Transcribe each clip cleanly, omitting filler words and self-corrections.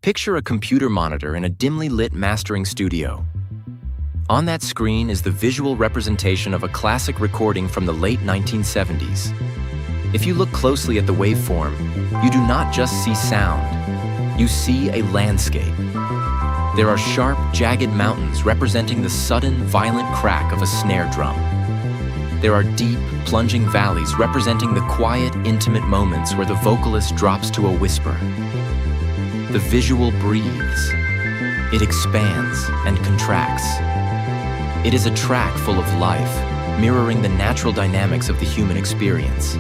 Picture a computer monitor in a dimly lit mastering studio. On that screen is the visual representation of a classic recording from the late 1970s. If you look closely at the waveform, you do not just see sound, you see a landscape. There are sharp, jagged mountains representing the sudden, violent crack of a snare drum. There are deep, plunging valleys representing the quiet, intimate moments where the vocalist drops to a whisper. The visual breathes. It expands and contracts. It is a track full of life, mirroring the natural dynamics of the human experience.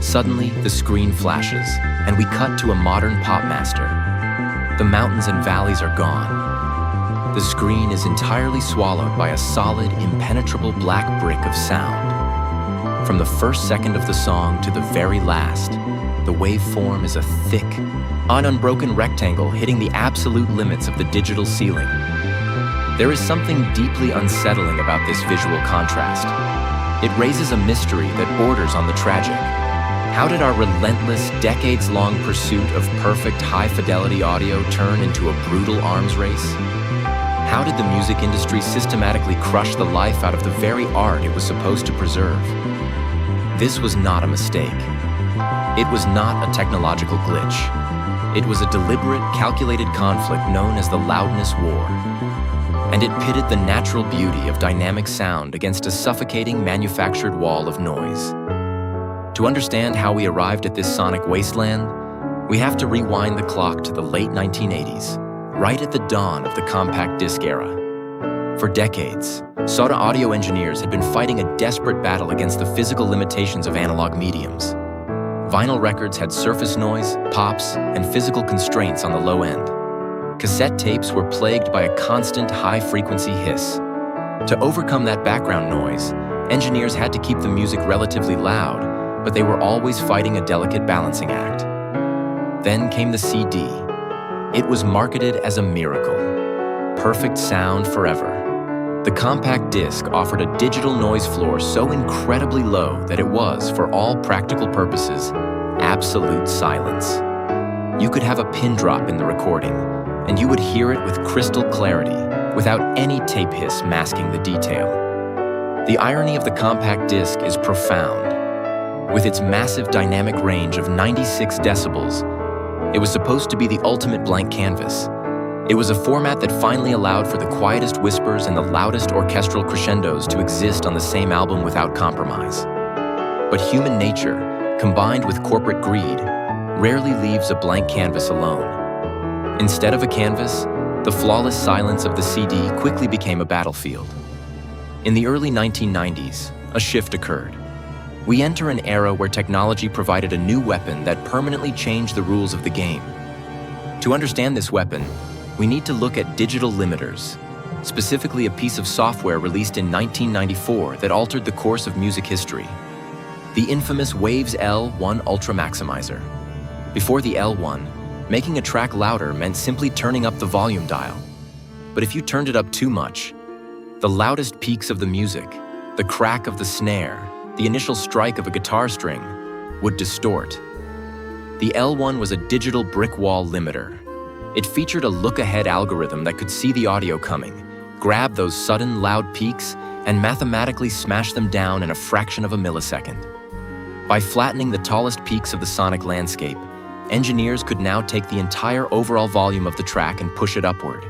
Suddenly, the screen flashes, and we cut to a modern pop master. The mountains and valleys are gone. The screen is entirely swallowed by a solid, impenetrable black brick of sound. From the first second of the song to the very last, the waveform is a thick, unbroken rectangle hitting the absolute limits of the digital ceiling. There is something deeply unsettling about this visual contrast. It raises a mystery that borders on the tragic. How did our relentless, decades-long pursuit of perfect, high-fidelity audio turn into a brutal arms race? How did the music industry systematically crush the life out of the very art it was supposed to preserve? This was not a mistake. It was not a technological glitch. It was a deliberate, calculated conflict known as the Loudness War. And it pitted the natural beauty of dynamic sound against a suffocating, manufactured wall of noise. To understand how we arrived at this sonic wasteland, we have to rewind the clock to the late 1980s, right at the dawn of the compact disc era. For decades, Soda audio engineers had been fighting a desperate battle against the physical limitations of analog mediums. Vinyl records had surface noise, pops, and physical constraints on the low end. Cassette tapes were plagued by a constant high-frequency hiss. To overcome that background noise, engineers had to keep the music relatively loud, but they were always fighting a delicate balancing act. Then came the CD. It was marketed as a miracle. Perfect sound forever. The compact disc offered a digital noise floor so incredibly low that it was, for all practical purposes, absolute silence. You could have a pin drop in the recording, and you would hear it with crystal clarity, without any tape hiss masking the detail. The irony of the compact disc is profound. With its massive dynamic range of 96 decibels, it was supposed to be the ultimate blank canvas. It was a format that finally allowed for the quietest whispers and the loudest orchestral crescendos to exist on the same album without compromise. But human nature, combined with corporate greed, rarely leaves a blank canvas alone. Instead of a canvas, the flawless silence of the CD quickly became a battlefield. In the early 1990s, a shift occurred. We enter an era where technology provided a new weapon that permanently changed the rules of the game. To understand this weapon, we need to look at digital limiters, specifically a piece of software released in 1994 that altered the course of music history. The infamous Waves L1 Ultra Maximizer. Before the L1, making a track louder meant simply turning up the volume dial. But if you turned it up too much, the loudest peaks of the music, the crack of the snare, the initial strike of a guitar string, would distort. The L1 was a digital brick wall limiter. It featured a look-ahead algorithm that could see the audio coming, grab those sudden loud peaks, and mathematically smash them down in a fraction of a millisecond. By flattening the tallest peaks of the sonic landscape, engineers could now take the entire overall volume of the track and push it upward.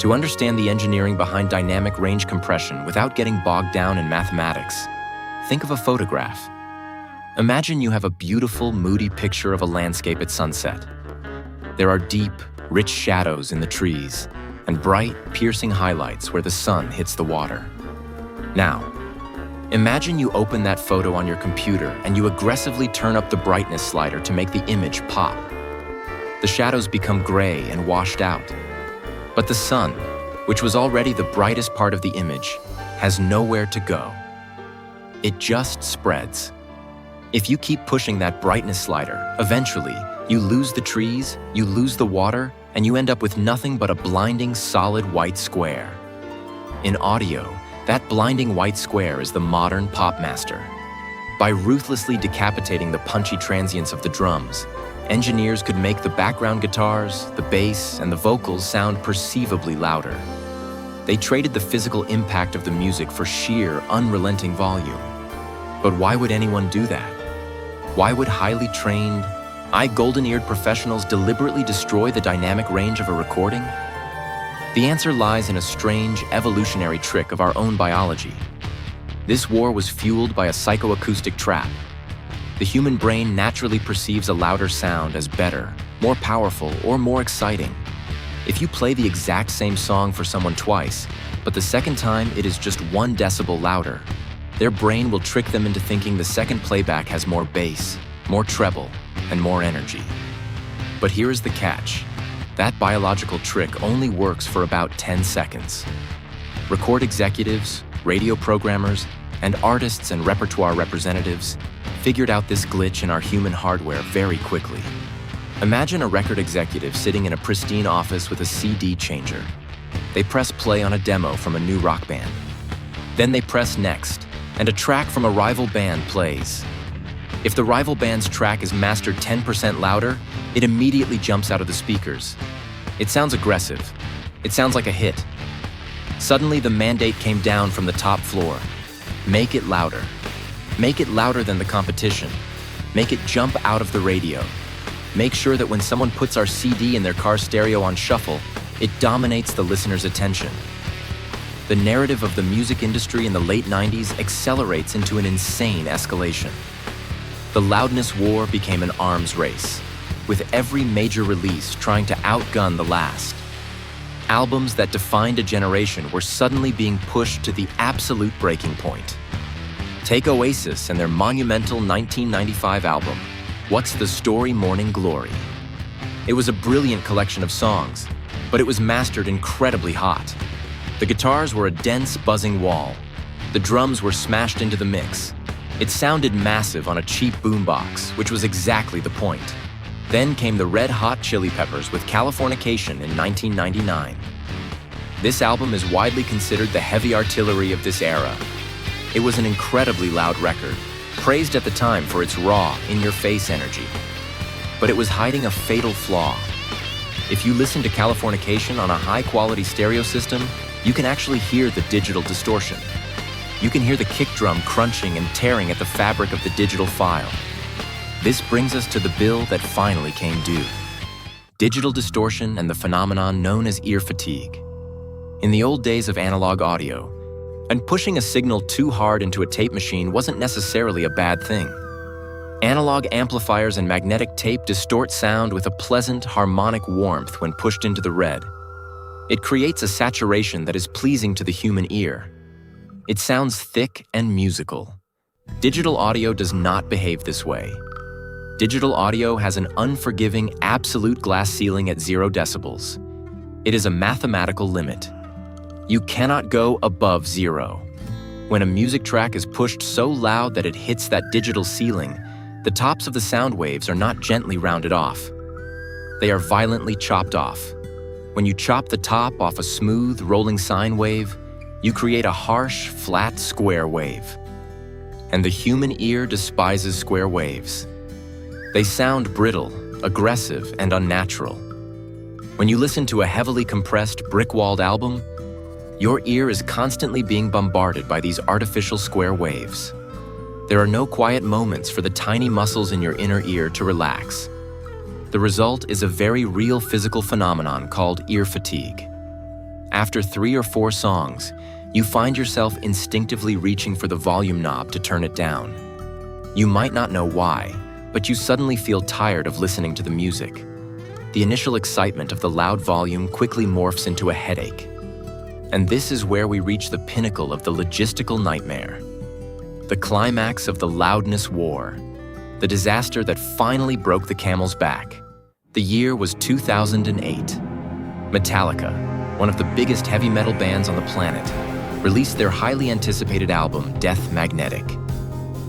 To understand the engineering behind dynamic range compression without getting bogged down in mathematics, think of a photograph. Imagine you have a beautiful, moody picture of a landscape at sunset. There are deep, rich shadows in the trees and bright, piercing highlights where the sun hits the water. Now, imagine you open that photo on your computer and you aggressively turn up the brightness slider to make the image pop. The shadows become gray and washed out. But the sun, which was already the brightest part of the image, has nowhere to go. It just spreads. If you keep pushing that brightness slider, eventually, you lose the trees, you lose the water, and you end up with nothing but a blinding, solid white square. In audio, that blinding white square is the modern pop master. By ruthlessly decapitating the punchy transients of the drums, Engineers could make the background guitars, the bass, and the vocals sound perceivably louder. They traded the physical impact of the music for sheer, unrelenting volume. But why would anyone do that? Why would highly trained, golden-eared professionals deliberately destroy the dynamic range of a recording? The answer lies in a strange, evolutionary trick of our own biology. This war was fueled by a psychoacoustic trap. The human brain naturally perceives a louder sound as better, more powerful, or more exciting. If you play the exact same song for someone twice, but the second time it is just 1 decibel louder, their brain will trick them into thinking the second playback has more bass, more treble, and more energy. But here is the catch. That biological trick only works for about 10 seconds. Record executives, radio programmers, and artists and repertoire representatives figured out this glitch in our human hardware very quickly. Imagine a record executive sitting in a pristine office with a CD changer. They press play on a demo from a new rock band. Then they press next, and a track from a rival band plays. If the rival band's track is mastered 10% louder, it immediately jumps out of the speakers. It sounds aggressive. It sounds like a hit. Suddenly, the mandate came down from the top floor. Make it louder. Make it louder than the competition. Make it jump out of the radio. Make sure that when someone puts our CD in their car stereo on shuffle, it dominates the listener's attention. The narrative of the music industry in the late 90s accelerates into an insane escalation. The loudness war became an arms race, with every major release trying to outgun the last. Albums that defined a generation were suddenly being pushed to the absolute breaking point. Take Oasis and their monumental 1995 album, What's the Story Morning Glory. It was a brilliant collection of songs, but it was mastered incredibly hot. The guitars were a dense, buzzing wall. The drums were smashed into the mix. It sounded massive on a cheap boombox, which was exactly the point. Then came the Red Hot Chili Peppers with Californication in 1999. This album is widely considered the heavy artillery of this era. It was an incredibly loud record, praised at the time for its raw, in-your-face energy. But it was hiding a fatal flaw. If you listen to Californication on a high-quality stereo system, you can actually hear the digital distortion. You can hear the kick drum crunching and tearing at the fabric of the digital file. This brings us to the bill that finally came due. Digital distortion and the phenomenon known as ear fatigue. In the old days of analog audio, and pushing a signal too hard into a tape machine wasn't necessarily a bad thing. Analog amplifiers and magnetic tape distort sound with a pleasant, harmonic warmth when pushed into the red. It creates a saturation that is pleasing to the human ear. It sounds thick and musical. Digital audio does not behave this way. Digital audio has an unforgiving, absolute glass ceiling at 0 decibels. It is a mathematical limit. You cannot go above 0. When a music track is pushed so loud that it hits that digital ceiling, the tops of the sound waves are not gently rounded off. They are violently chopped off. When you chop the top off a smooth, rolling sine wave, you create a harsh, flat, square wave. And the human ear despises square waves. They sound brittle, aggressive, and unnatural. When you listen to a heavily compressed, brick-walled album, your ear is constantly being bombarded by these artificial square waves. There are no quiet moments for the tiny muscles in your inner ear to relax. The result is a very real physical phenomenon called ear fatigue. After 3 or 4 songs, you find yourself instinctively reaching for the volume knob to turn it down. You might not know why, but you suddenly feel tired of listening to the music. The initial excitement of the loud volume quickly morphs into a headache. And this is where we reach the pinnacle of the logistical nightmare. The climax of the loudness war. The disaster that finally broke the camel's back. The year was 2008. Metallica, one of the biggest heavy metal bands on the planet, released their highly anticipated album, Death Magnetic.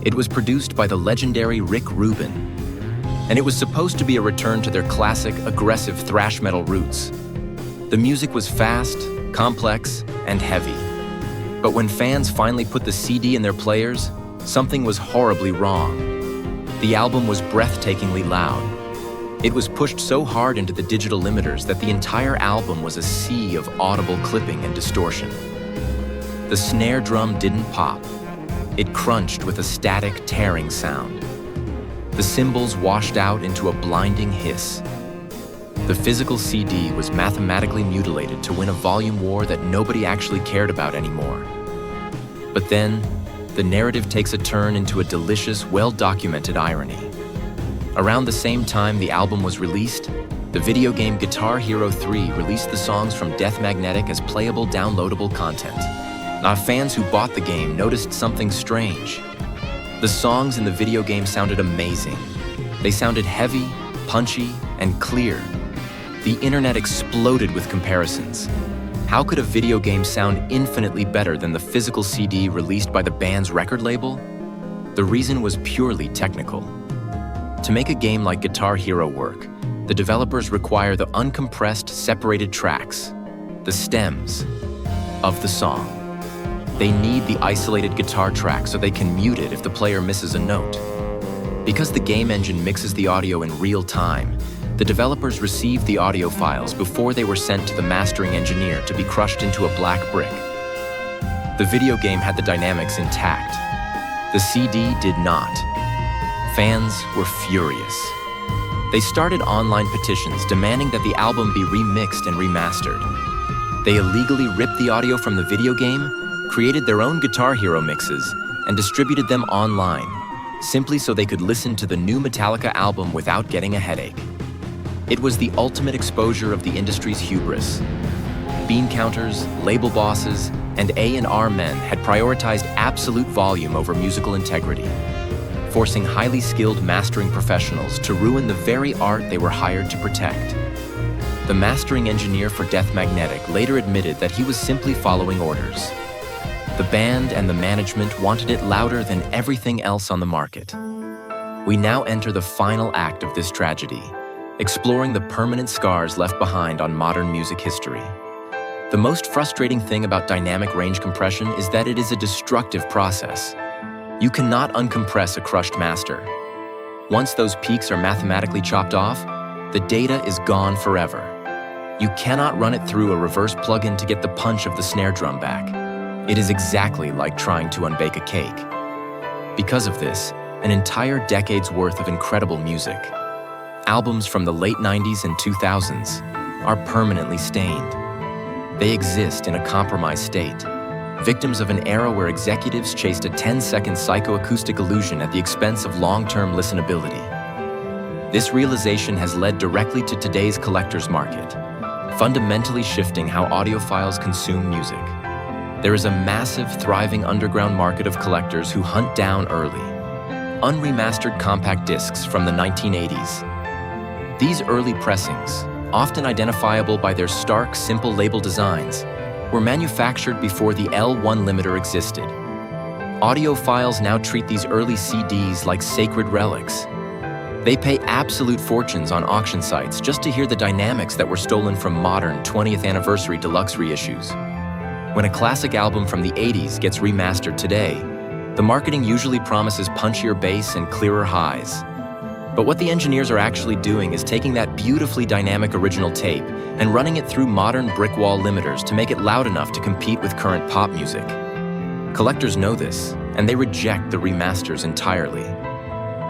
It was produced by the legendary Rick Rubin, and it was supposed to be a return to their classic, aggressive thrash metal roots. The music was fast, complex, and heavy. But when fans finally put the CD in their players, something was horribly wrong. The album was breathtakingly loud. It was pushed so hard into the digital limiters that the entire album was a sea of audible clipping and distortion. The snare drum didn't pop. It crunched with a static, tearing sound. The cymbals washed out into a blinding hiss. The physical CD was mathematically mutilated to win a volume war that nobody actually cared about anymore. But then, the narrative takes a turn into a delicious, well-documented irony. Around the same time the album was released, the video game Guitar Hero 3 released the songs from Death Magnetic as playable, downloadable content. Now, fans who bought the game noticed something strange. The songs in the video game sounded amazing. They sounded heavy, punchy, and clear. The internet exploded with comparisons. How could a video game sound infinitely better than the physical CD released by the band's record label? The reason was purely technical. To make a game like Guitar Hero work, the developers require the uncompressed, separated tracks, the stems, of the song. They need the isolated guitar track so they can mute it if the player misses a note. Because the game engine mixes the audio in real time, the developers received the audio files before they were sent to the mastering engineer to be crushed into a black brick. The video game had the dynamics intact. The CD did not. Fans were furious. They started online petitions demanding that the album be remixed and remastered. They illegally ripped the audio from the video game, created their own Guitar Hero mixes, and distributed them online, simply so they could listen to the new Metallica album without getting a headache. It was the ultimate exposure of the industry's hubris. Bean counters, label bosses, and A&R men had prioritized absolute volume over musical integrity, forcing highly skilled mastering professionals to ruin the very art they were hired to protect. The mastering engineer for Death Magnetic later admitted that he was simply following orders. The band and the management wanted it louder than everything else on the market. We now enter the final act of this tragedy, exploring the permanent scars left behind on modern music history. The most frustrating thing about dynamic range compression is that it is a destructive process. You cannot uncompress a crushed master. Once those peaks are mathematically chopped off, the data is gone forever. You cannot run it through a reverse plugin to get the punch of the snare drum back. It is exactly like trying to unbake a cake. Because of this, an entire decade's worth of incredible music, albums from the late 90s and 2000s, are permanently stained. They exist in a compromised state, victims of an era where executives chased a 10-second psychoacoustic illusion at the expense of long-term listenability. This realization has led directly to today's collector's market, fundamentally shifting how audiophiles consume music. There is a massive, thriving underground market of collectors who hunt down early, unremastered compact discs from the 1980s. These early pressings, often identifiable by their stark, simple label designs, were manufactured before the L1 limiter existed. Audiophiles now treat these early CDs like sacred relics. They pay absolute fortunes on auction sites just to hear the dynamics that were stolen from modern 20th anniversary deluxe reissues. When a classic album from the 80s gets remastered today, the marketing usually promises punchier bass and clearer highs. But what the engineers are actually doing is taking that beautifully dynamic original tape and running it through modern brick wall limiters to make it loud enough to compete with current pop music. Collectors know this, and they reject the remasters entirely.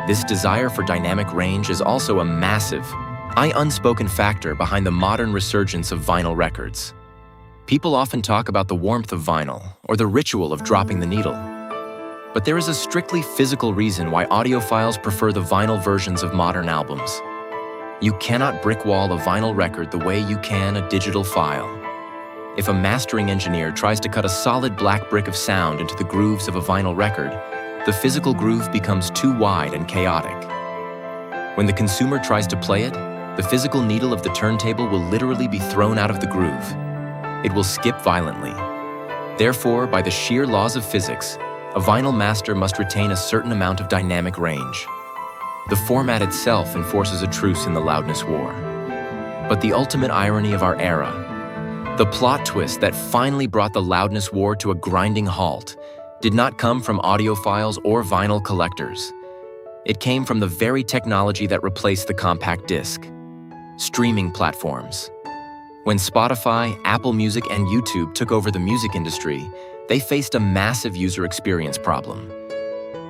This desire for dynamic range is also a massive, unspoken factor behind the modern resurgence of vinyl records. People often talk about the warmth of vinyl or the ritual of dropping the needle. But there is a strictly physical reason why audiophiles prefer the vinyl versions of modern albums. You cannot brick-wall a vinyl record the way you can a digital file. If a mastering engineer tries to cut a solid black brick of sound into the grooves of a vinyl record, the physical groove becomes too wide and chaotic. When the consumer tries to play it, the physical needle of the turntable will literally be thrown out of the groove. It will skip violently. Therefore, by the sheer laws of physics, a vinyl master must retain a certain amount of dynamic range. The format itself enforces a truce in the loudness war. But the ultimate irony of our era, the plot twist that finally brought the loudness war to a grinding halt, did not come from audiophiles or vinyl collectors. It came from the very technology that replaced the compact disc: streaming platforms. When Spotify, Apple Music, and YouTube took over the music industry, they faced a massive user experience problem.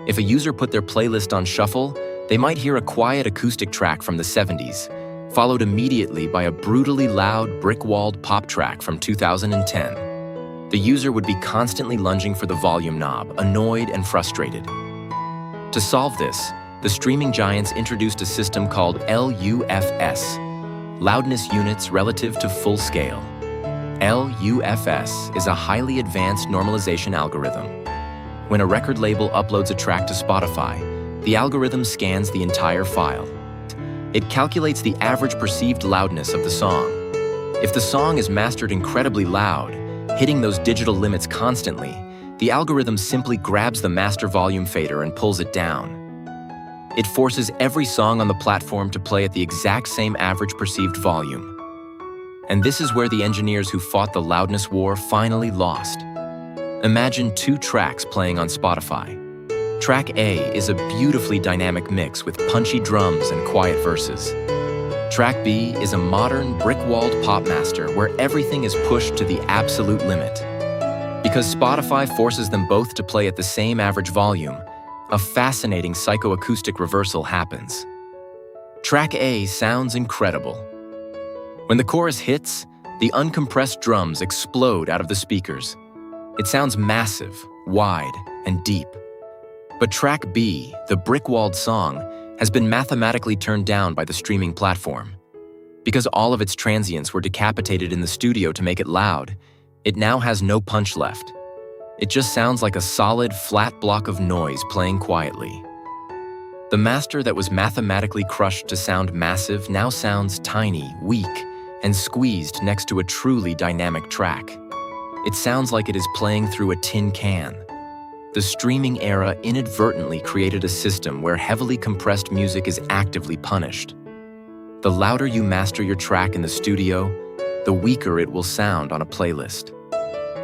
If a user put their playlist on shuffle, they might hear a quiet acoustic track from the 70s, followed immediately by a brutally loud, brick-walled pop track from 2010. The user would be constantly lunging for the volume knob, annoyed and frustrated. To solve this, the streaming giants introduced a system called LUFS, Loudness Units Relative to Full Scale. LUFS is a highly advanced normalization algorithm. When a record label uploads a track to Spotify, the algorithm scans the entire file. It calculates the average perceived loudness of the song. If the song is mastered incredibly loud, hitting those digital limits constantly, the algorithm simply grabs the master volume fader and pulls it down. It forces every song on the platform to play at the exact same average perceived volume. And this is where the engineers who fought the loudness war finally lost. Imagine two tracks playing on Spotify. Track A is a beautifully dynamic mix with punchy drums and quiet verses. Track B is a modern, brick-walled pop master where everything is pushed to the absolute limit. Because Spotify forces them both to play at the same average volume, a fascinating psychoacoustic reversal happens. Track A sounds incredible. When the chorus hits, the uncompressed drums explode out of the speakers. It sounds massive, wide, and deep. But track B, the brick-walled song, has been mathematically turned down by the streaming platform. Because all of its transients were decapitated in the studio to make it loud, it now has no punch left. It just sounds like a solid, flat block of noise playing quietly. The master that was mathematically crushed to sound massive now sounds tiny, weak, and squeezed next to a truly dynamic track. It sounds like it is playing through a tin can. The streaming era inadvertently created a system where heavily compressed music is actively punished. The louder you master your track in the studio, the weaker it will sound on a playlist.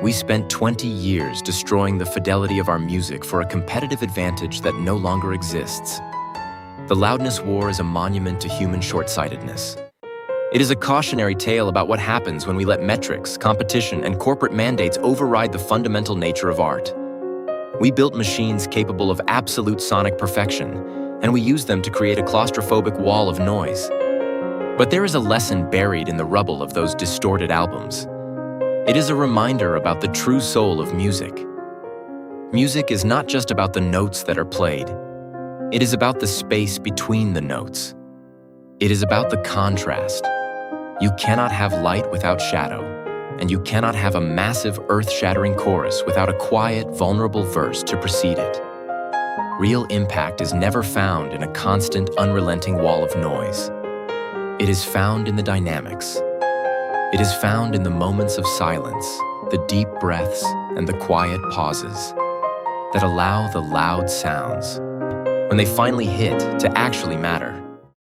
We spent 20 years destroying the fidelity of our music for a competitive advantage that no longer exists. The loudness war is a monument to human short-sightedness. It is a cautionary tale about what happens when we let metrics, competition, and corporate mandates override the fundamental nature of art. We built machines capable of absolute sonic perfection, and we used them to create a claustrophobic wall of noise. But there is a lesson buried in the rubble of those distorted albums. It is a reminder about the true soul of music. Music is not just about the notes that are played. It is about the space between the notes. It is about the contrast. You cannot have light without shadow, and you cannot have a massive, earth-shattering chorus without a quiet, vulnerable verse to precede it. Real impact is never found in a constant, unrelenting wall of noise. It is found in the dynamics. It is found in the moments of silence, the deep breaths, and the quiet pauses that allow the loud sounds, when they finally hit, to actually matter.